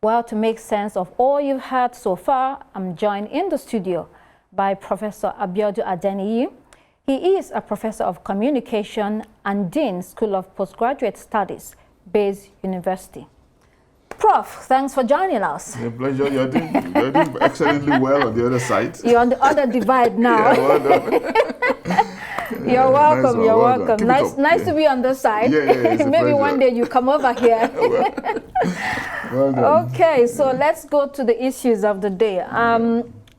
Well, to make sense of all you've heard so far, I'm joined in the studio by Professor Abiodun. He is a professor of communication and Dean, School of Postgraduate Studies, Baze University. Prof, thanks for joining us. A pleasure. You're doing excellently well on the other side. You're on the other divide now. Yeah, well done. You're welcome. Nice, you're well welcome. Nice to be on this side. Maybe one day you come over here. Well done. Okay, so let's go to the issues of the day. I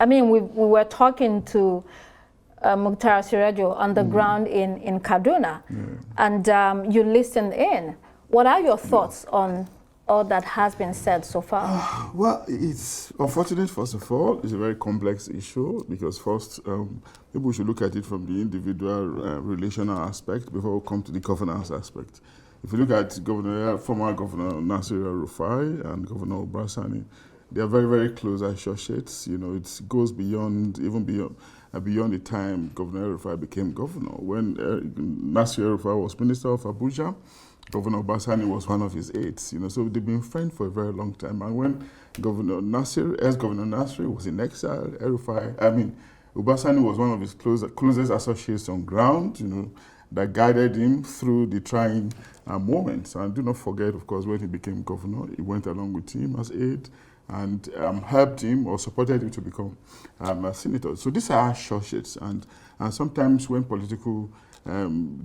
mean, we were talking to Mukhtar Sirajo on the ground in Kaduna, and you listened in. What are your thoughts on all that has been said so far? Well, it's unfortunate, first of all. It's a very complex issue because first, people should look at it from the individual relational aspect before we come to the governance aspect. If you look at former Governor Nasir El-Rufai and Governor Obrasani, they are very, very close associates. You know, it goes beyond, even beyond the time Governor El-Rufai became governor. When Nasir El-Rufai was Minister of Abuja, Governor Obrasani was one of his aides. You know, so they've been friends for a very long time. And when Governor Nasir was in exile, Obrasani was one of his closest associates on ground. You know, that guided him through the trying moments. And do not forget, of course, when he became governor, he went along with him as aide and helped him or supported him to become a senator. So these are associates, and sometimes when political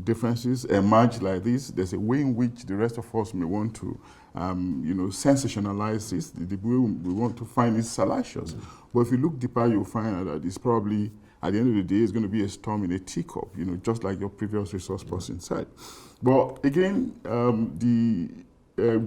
differences emerge like this, there's a way in which the rest of us may want to, sensationalize this. The way we want to find it salacious. But if you look deeper, you'll find that it's probably, at the end of the day, it's going to be a storm in a teacup, you know, just like your previous resource person said. But again, the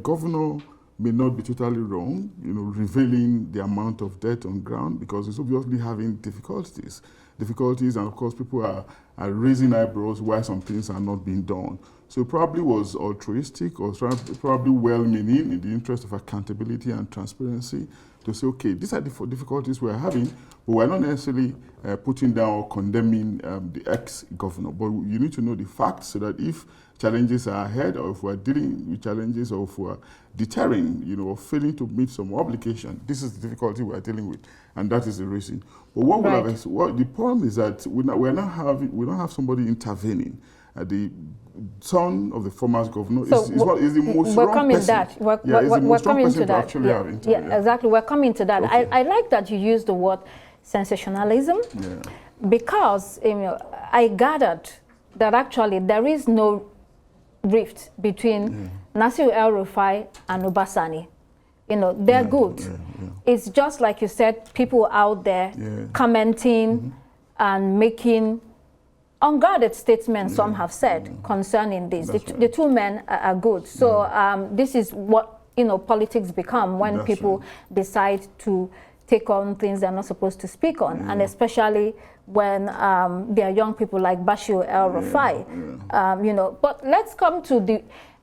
governor may not be totally wrong, you know, revealing the amount of debt on ground, because it's obviously having difficulties, and of course people are raising eyebrows why some things are not being done. So it probably was altruistic or probably well-meaning in the interest of accountability and transparency to say, okay, these are the difficulties we're having, but we're not necessarily putting down or condemning the ex-governor. But you need to know the facts so that if challenges are ahead, or if we're dealing with challenges, or if we're deterring, you know, or failing to meet some obligation, this is the difficulty we're dealing with, and that is the reason. But what the problem is that we don't have somebody intervening. The son of the former governor is the most wrong person. We're coming to that. Yeah, exactly. We're coming to that. Okay. I like that you use the word sensationalism, because I gathered that actually there is no rift between Nasir El-Rufai and Obrasani. You know, they're good. It's just like you said, people out there commenting and making unguarded statements, some have said, concerning this. The two men are good. So this is what, politics become when people decide to take on things they're not supposed to speak on, and especially when there are young people like Bashir El-Rufai. But let's come to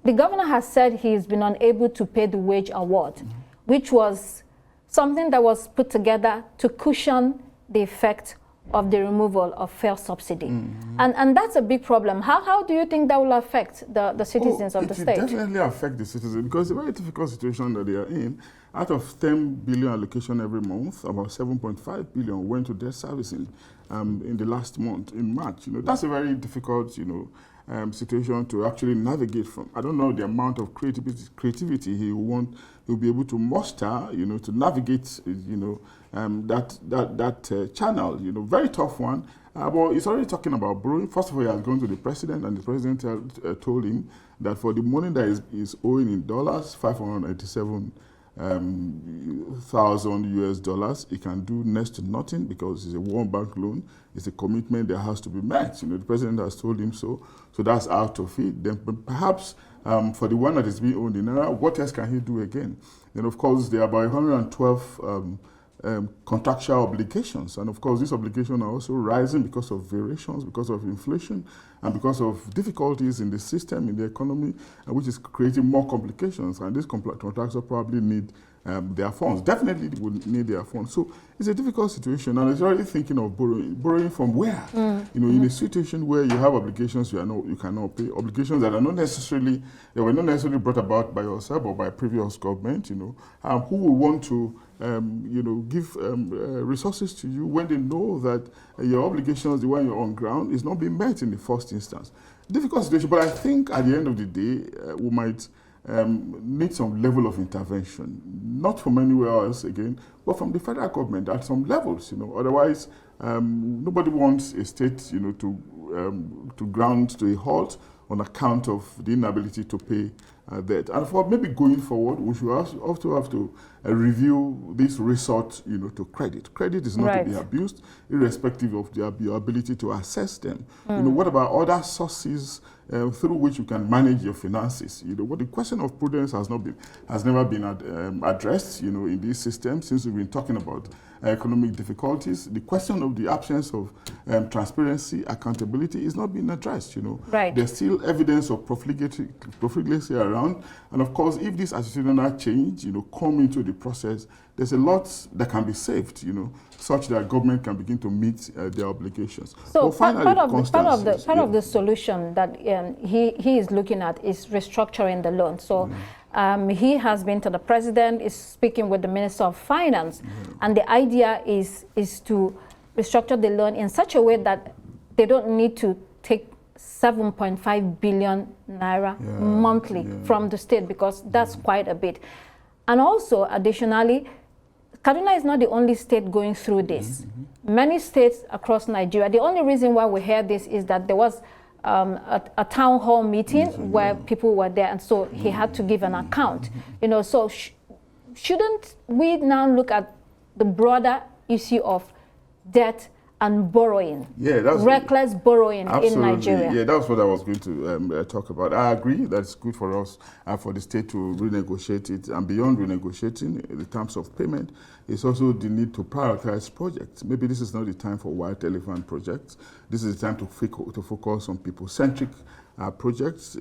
the governor has said he's been unable to pay the wage award, which was something that was put together to cushion the effect of the removal of fuel subsidy. And that's a big problem. How do you think that will affect the citizens of the state? It will definitely affect the citizens, because it's a very difficult situation that they are in. Out of 10 billion allocation every month, about 7.5 billion went to debt servicing in the last month, in March. You know, that's a very difficult, situation to actually navigate from. I don't know the amount of creativity he'll be able to muster, to navigate, that channel. Very tough one. But he's already talking about borrowing. First of all, he has gone to the president, and the president told him that for the money that is owing in dollars, 587,000 US, he can do next to nothing, because it's a World Bank loan. It's a commitment that has to be met. The president has told him so. So that's out of it. Then perhaps for the one that is being owned in Naira, what else can he do again? Then of course there are about 112 contractual obligations. And of course, these obligations are also rising because of variations, because of inflation, and because of difficulties in the system, in the economy, which is creating more complications. And these contractors probably need their funds. Definitely they will need their funds. So it's a difficult situation, and it's already thinking of borrowing. Borrowing from where? You know, in a situation where you have obligations you cannot pay, obligations that were not necessarily brought about by yourself or by previous government. You know, who will want to you know, give resources to you when they know that your obligations, the one you're on ground, is not being met in the first instance. Difficult situation, but I think at the end of the day, we might need some level of intervention, not from anywhere else again, but from the federal government at some levels. You know, otherwise, nobody wants a state, you know, to ground to a halt on account of the inability to pay debt. And for maybe going forward, we should also have to review this resort, you know, to credit. Credit is not to be abused, irrespective of your ability to access them. You know, what about other sources through which you can manage your finances? You know, what the question of prudence has never been addressed, you know, in this system since we've been talking about economic difficulties. The question of the absence of transparency, accountability is not being addressed, you know. There's still evidence of profligacy around. And of course, if this attitudinal change, you know, come into the process, there's a lot that can be saved, you know, such that government can begin to meet their obligations. So part of the solution that he is looking at is restructuring the loan. So he has been to the president, is speaking with the Minister of Finance, and the idea is to restructure the loan in such a way that they don't need to take 7.5 billion naira monthly from the state, because that's quite a bit. And also, additionally, Kaduna is not the only state going through this. Many states across Nigeria, the only reason why we hear this is that there was a town hall meeting where people were there, and so he had to give an account. You know, so shouldn't we now look at the broader issue of debt and borrowing, reckless borrowing in Nigeria? Yeah, that's what I was going to talk about. I agree that it's good for us, for the state to renegotiate it, and beyond renegotiating the terms of payment, it's also the need to prioritize projects. Maybe this is not the time for white elephant projects. This is the time to focus on people-centric projects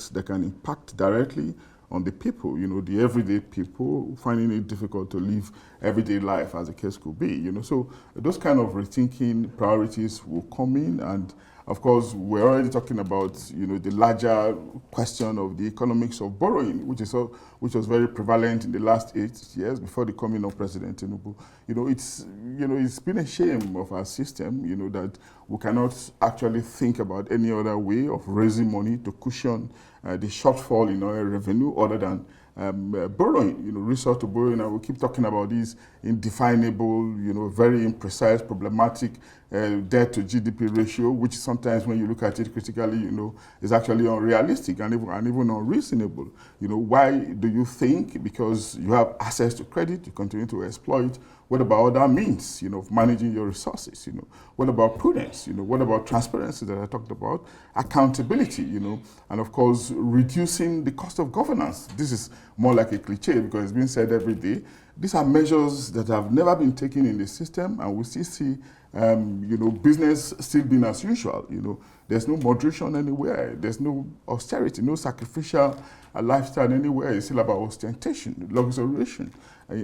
that can impact directly on the people, you know, the everyday people finding it difficult to live everyday life, as the case could be, you know. So those kind of rethinking priorities will come in, and of course, we're already talking about, you know, the larger question of the economics of borrowing, which was very prevalent in the last 8 years before the coming of President Tinubu. You know, it's been a shame of our system, you know, that we cannot actually think about any other way of raising money to cushion the shortfall in our revenue other than borrowing, you know, resort to borrowing. And we keep talking about these indefinable, you know, very imprecise, problematic debt to GDP ratio, which sometimes when you look at it critically, you know, is actually unrealistic and even unreasonable. You know, why do you think because you have access to credit, you continue to exploit? What about other means, you know, of managing your resources, you know? What about prudence, you know? What about transparency that I talked about? Accountability, you know? And of course, reducing the cost of governance. This is more like a cliche because it's being said every day. These are measures that have never been taken in the system, and we still see, you know, business still being as usual, you know? There's no moderation anywhere. There's no austerity, no sacrificial lifestyle anywhere. It's still about ostentation, luxuriation,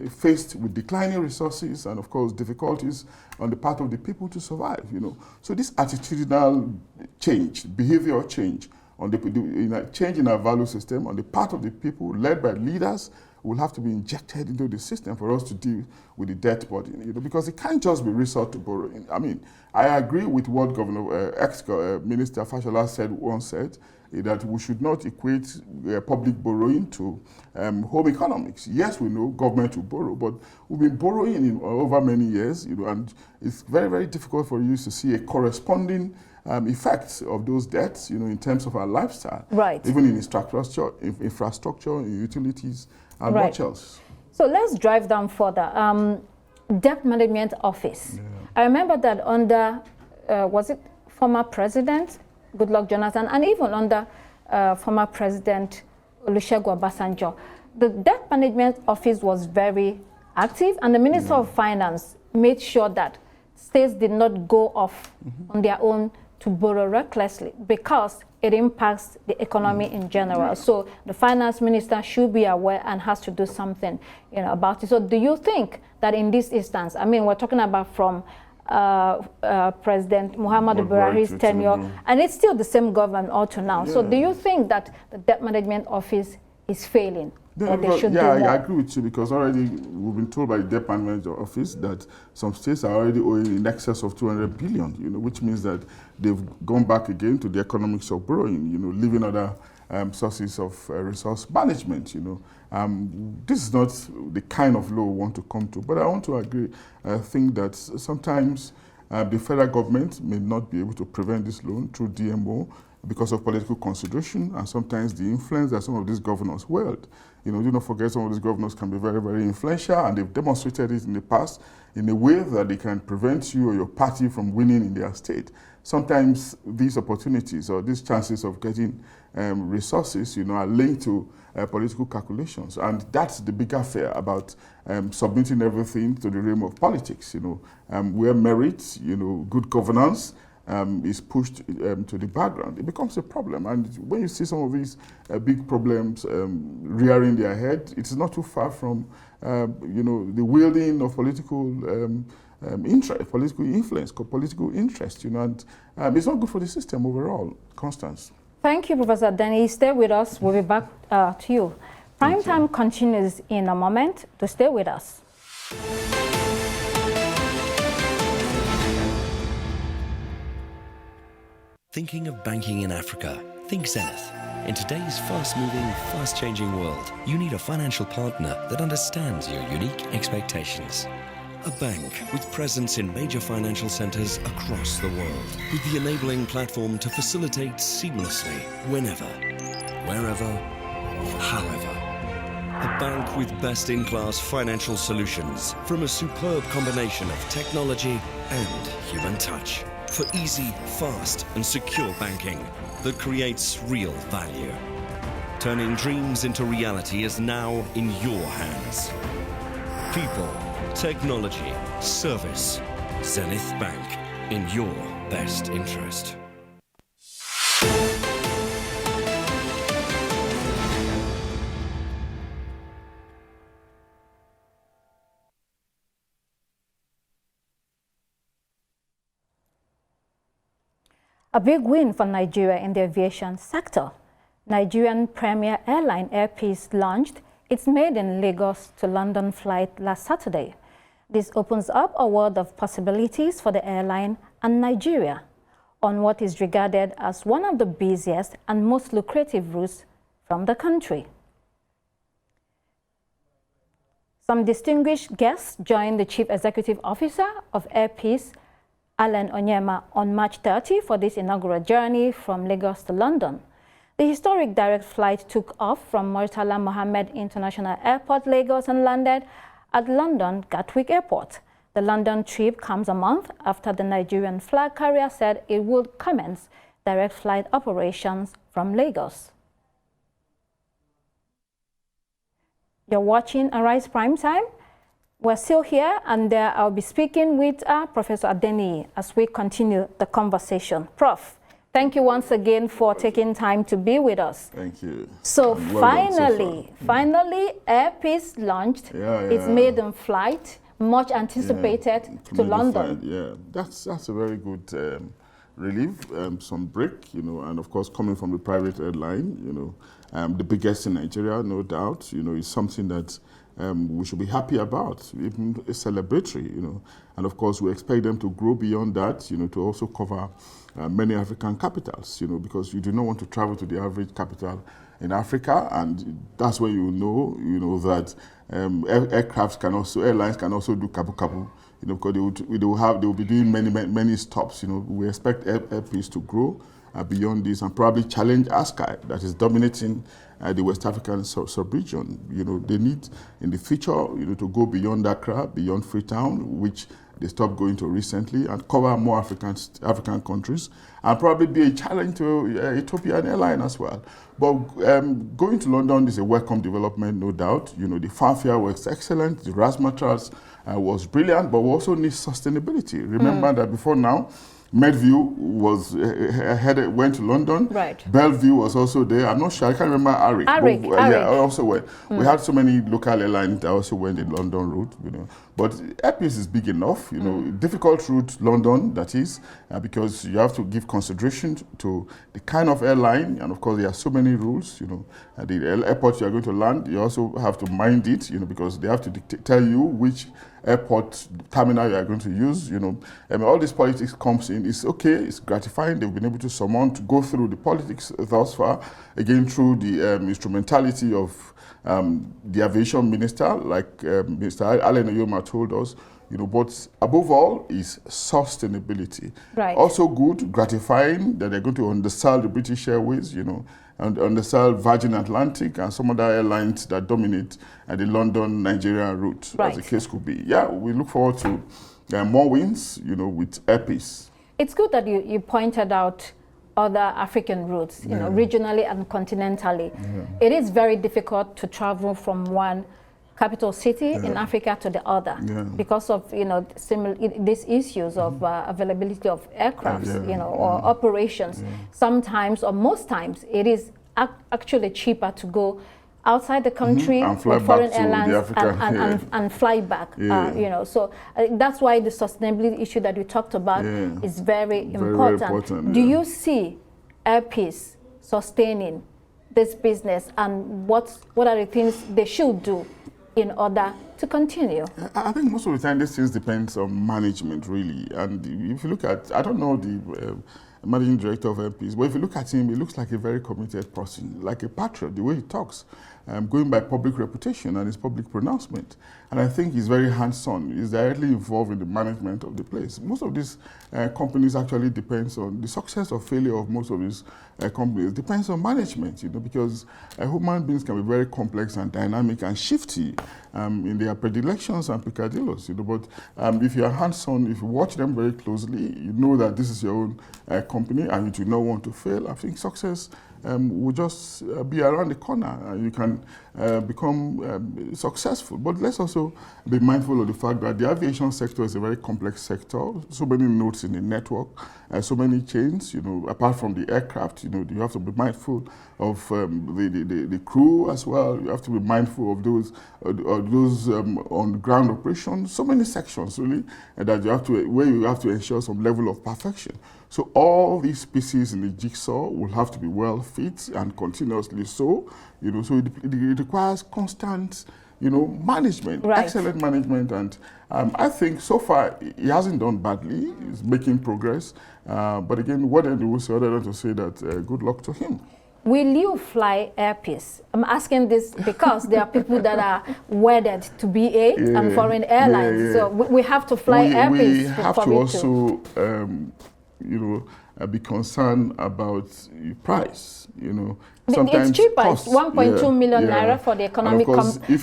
faced with declining resources and, of course, difficulties on the part of the people to survive, you know. So this attitudinal change, behavioral change, change in our value system on the part of the people led by leaders will have to be injected into the system for us to deal with the debt burden, you know, because it can't just be resort to borrowing. I mean, I agree with what ex-Minister Fashola once said, that we should not equate public borrowing to home economics. Yes, we know government will borrow, but we've been borrowing over many years, you know, and it's very, very difficult for you to see a corresponding effects of those debts, you know, in terms of our lifestyle, even in infrastructure, in utilities, and much else. So let's drive down further. Debt Management Office. Yeah. I remember that under, was it former President Goodluck Jonathan, and even under former President Olusegun Obasanjo, the Debt Management Office was very active, and the Minister of Finance made sure that states did not go off on their own to borrow recklessly, because it impacts the economy in general. So the finance minister should be aware and has to do something, about it. So do you think that in this instance, I mean, we're talking about from President Muhammadu Buhari's tenure, and it's still the same government all to now. So do you think that the Debt Management Office is failing? I agree with you, because already we've been told by the Debt Management Office that some states are already owing in excess of 200 billion, which means that they've gone back again to the economics of borrowing, leaving other sources of resource management, This is not the kind of law we want to come to, but I want to agree. I think that sometimes the federal government may not be able to prevent this loan through DMO because of political consideration, and sometimes the influence that some of these governors wield. Do not forget, some of these governors can be very, very influential, and they've demonstrated it in the past in a way that they can prevent you or your party from winning in their state. Sometimes these opportunities or these chances of getting resources, are linked to political calculations, and that's the bigger fear about submitting everything to the realm of politics. Where merit, good governance is pushed to the background, it becomes a problem. And when you see some of these big problems rearing their head, it's not too far from, the wielding of political interest, political influence, political interest, and it's not good for the system overall. Constance. Thank you, Professor Adeniyi. Stay with us. We'll be back to you. Prime Time continues in a moment. To stay with us. Thinking of banking in Africa? Think Zenith. In today's fast-moving, fast-changing world, you need a financial partner that understands your unique expectations. A bank with presence in major financial centers across the world, with the enabling platform to facilitate seamlessly, whenever, wherever, however. A bank with best-in-class financial solutions from a superb combination of technology and human touch. For easy, fast and secure banking that creates real value. Turning dreams into reality is now in your hands. People, technology, service. Zenith Bank, in your best interest. A big win for Nigeria in the aviation sector. Nigerian premier airline Air Peace launched its maiden Lagos to London flight last Saturday. This opens up a world of possibilities for the airline and Nigeria on what is regarded as one of the busiest and most lucrative routes from the country. Some distinguished guests joined the Chief Executive Officer of Air Peace, Alan Onyema, on March 30 for this inaugural journey from Lagos to London. The historic direct flight took off from Murtala Mohammed International Airport, Lagos, and landed at London Gatwick Airport. The London trip comes a month after the Nigerian flag carrier said it would commence direct flight operations from Lagos. You're watching Arise Prime Time. We're still here, and I'll be speaking with Professor Adeniyi as we continue the conversation. Prof, thank you once again for taking time to be with us. Thank you. So finally, Air Peace launched its maiden flight, much anticipated, to London. That's a very good relief, some break, and of course coming from the private airline, the biggest in Nigeria, no doubt, is something that we should be happy about, even celebratory, And of course, we expect them to grow beyond that, to also cover many African capitals, because you do not want to travel to the average capital in Africa, and that's where that airlines can also do kabu-kabu, because they will be doing many stops. We expect Air Peace to grow beyond this and probably challenge ASCAI that is dominating the West African sub-region. They need in the future, to go beyond Accra, beyond Freetown, which they stopped going to recently, and cover more African countries, and probably be a challenge to Ethiopian airline as well. But going to London is a welcome development, no doubt. You know, the fanfare was excellent, the razzmatazz was brilliant, but we also need sustainability. Remember that before now, Medview was went to London. Right. Bellevue was also there. I'm not sure. I can't remember Arik. Yeah, I also went. We had so many local airlines that also went the London route. You know, but Airpeace is big enough. You know, difficult route London, that is, because you have to give consideration to the kind of airline, and of course there are so many rules. You know, at the airport you are going to land, you also have to mind it. You know, because they have to tell you which airport terminal you are going to use. You know, I mean, all this politics comes in. It's okay, it's gratifying. They've been able to summon to go through the politics thus far, again through the instrumentality of the aviation minister, like Mr. Allen Oyoma told us. You know, but above all is sustainability. Right. Also good, gratifying that they're going to undersell the British Airways, you know, and undersell Virgin Atlantic and some other airlines that dominate the London-Nigeria route, right, as the case could be. Yeah, we look forward to more wins, you know, with Airpeace. It's good that you pointed out other African routes, you know, regionally and continentally. It is very difficult to travel from one capital city in Africa to the other because of, you know, these issues of availability of aircrafts, you know, or operations. Sometimes, or most times, it is actually cheaper to go outside the country with foreign airlines and fly back. You know, so that's why the sustainability issue that you talked about is very important. Very important. Do you see Airpeace sustaining this business, and what are the things they should do in order to continue? I think most of the time, these things depends on management, really. And if you look at, I don't know the managing director of Airpeace, but if you look at him, he looks like a very committed person, like a patriot, the way he talks, going by public reputation and his public pronouncement. And I think he's very hands-on. He's directly involved in the management of the place. Most of these companies actually depends on the success or failure of most of these companies. Depends on management, you know, because human beings can be very complex and dynamic and shifty in their predilections and peccadillos, you know. But if you are hands-on, if you watch them very closely, you know that this is your own company and you do not want to fail. I think success will just be around the corner and you can become successful. But let's also be mindful of the fact that the aviation sector is a very complex sector. So many nodes in the network, so many chains, you know, apart from the aircraft, you know, you have to be mindful of the crew as well. You have to be mindful of those on-ground operations. So many sections, really, that you have to, where you have to ensure some level of perfection. So all these pieces in the jigsaw will have to be well fit and continuously so, you know, so it requires constant, you know, management, excellent management. And I think so far he hasn't done badly. He's making progress. But again, what I will say other than to say that good luck to him. Will you fly Airpeace? I'm asking this because there are people that are wedded to BA and foreign airlines. So we have to fly Airpeace. We have to also, you know, be concerned about the price, you know. Sometimes it's cheaper. It's 1.2 million naira for the economy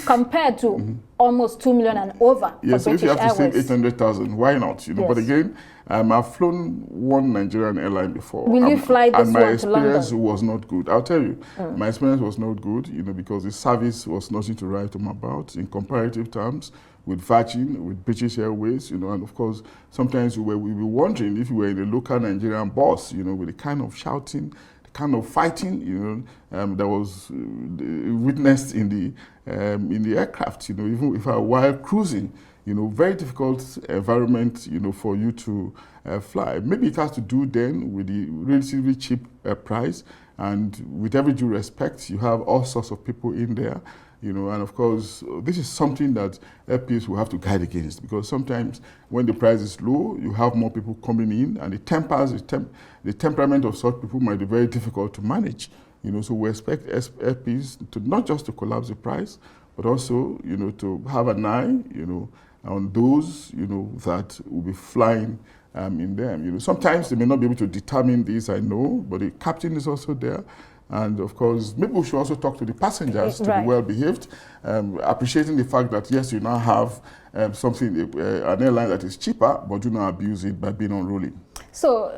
compared to almost 2 million and over for British so if you have to Airways. save 800,000, why not? You know, but again, I've flown one Nigerian airline before. Will you fly this and my one to London? experience was not good. I'll tell you, my experience was not good, you know, because the service was nothing to write home about in comparative terms with Virgin, with British Airways, you know, and of course, sometimes we were wondering if you were in a local Nigerian bus, you know, with the kind of shouting, the kind of fighting, you know, that was witnessed in the aircraft, you know, even if while cruising, you know, very difficult environment, you know, for you to fly. Maybe it has to do then with the relatively cheap price, and with every due respect, you have all sorts of people in there, you know, and of course, this is something that Airpeace will have to guide against, because sometimes when the price is low, you have more people coming in, and the temperament of such people might be very difficult to manage, you know. So we expect Airpeace to not just to collapse the price, but also, you know, to have an eye, you know, on those, you know, that will be flying in them. You know, sometimes they may not be able to determine this, I know, but the captain is also there. And of course, maybe we should also talk to the passengers to Right. be well behaved, appreciating the fact that yes, you now have an airline that is cheaper, but do not abuse it by being unruly. So,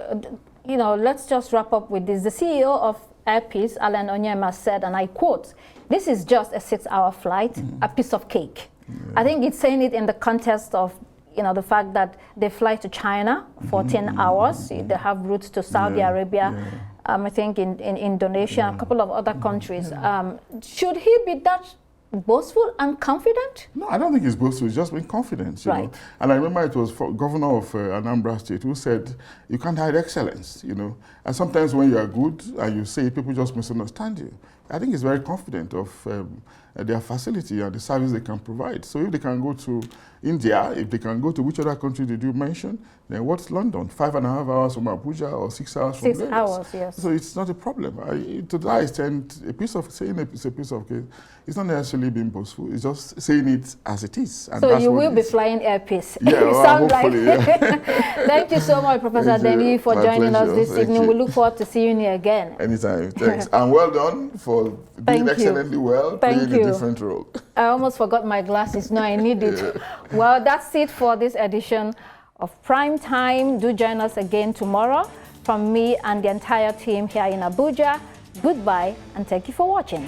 you know, let's just wrap up with this. The CEO of Airpeace, Alan Onyema, said, and I quote, "This is just a 6-hour flight, a piece of cake." I think it's saying it in the context of, you know, the fact that they fly to China for 10 hours. They have routes to Saudi Arabia, I think in Indonesia, a couple of other countries. Should he be that boastful and confident? No, I don't think he's boastful. He's just being confident, you know. And I remember it was governor of Anambra State who said, you can't hide excellence, you know. And sometimes when you are good and you say it, people just misunderstand you. I think he's very confident of their facility and the service they can provide. So if they can go to India, if they can go to which other country did you mention, then what's London? 5.5 hours from Abuja or 6 hours from Lagos? 6 hours, yes. So it's not a problem. To that extent, saying it's a piece of cake, it's not necessarily being boastful. It's just saying it as it is. And so you will be flying Airpeace. Yeah, well, hopefully, Thank you so much, Professor Adeniyi, for joining us this evening. We look forward to seeing you again. Anytime. Thanks. And well done for doing excellently well, playing a different role. I almost forgot my glasses. No, I need it. Well, that's it for this edition of Prime Time. Do join us again tomorrow. From me and the entire team here in Abuja, goodbye and thank you for watching.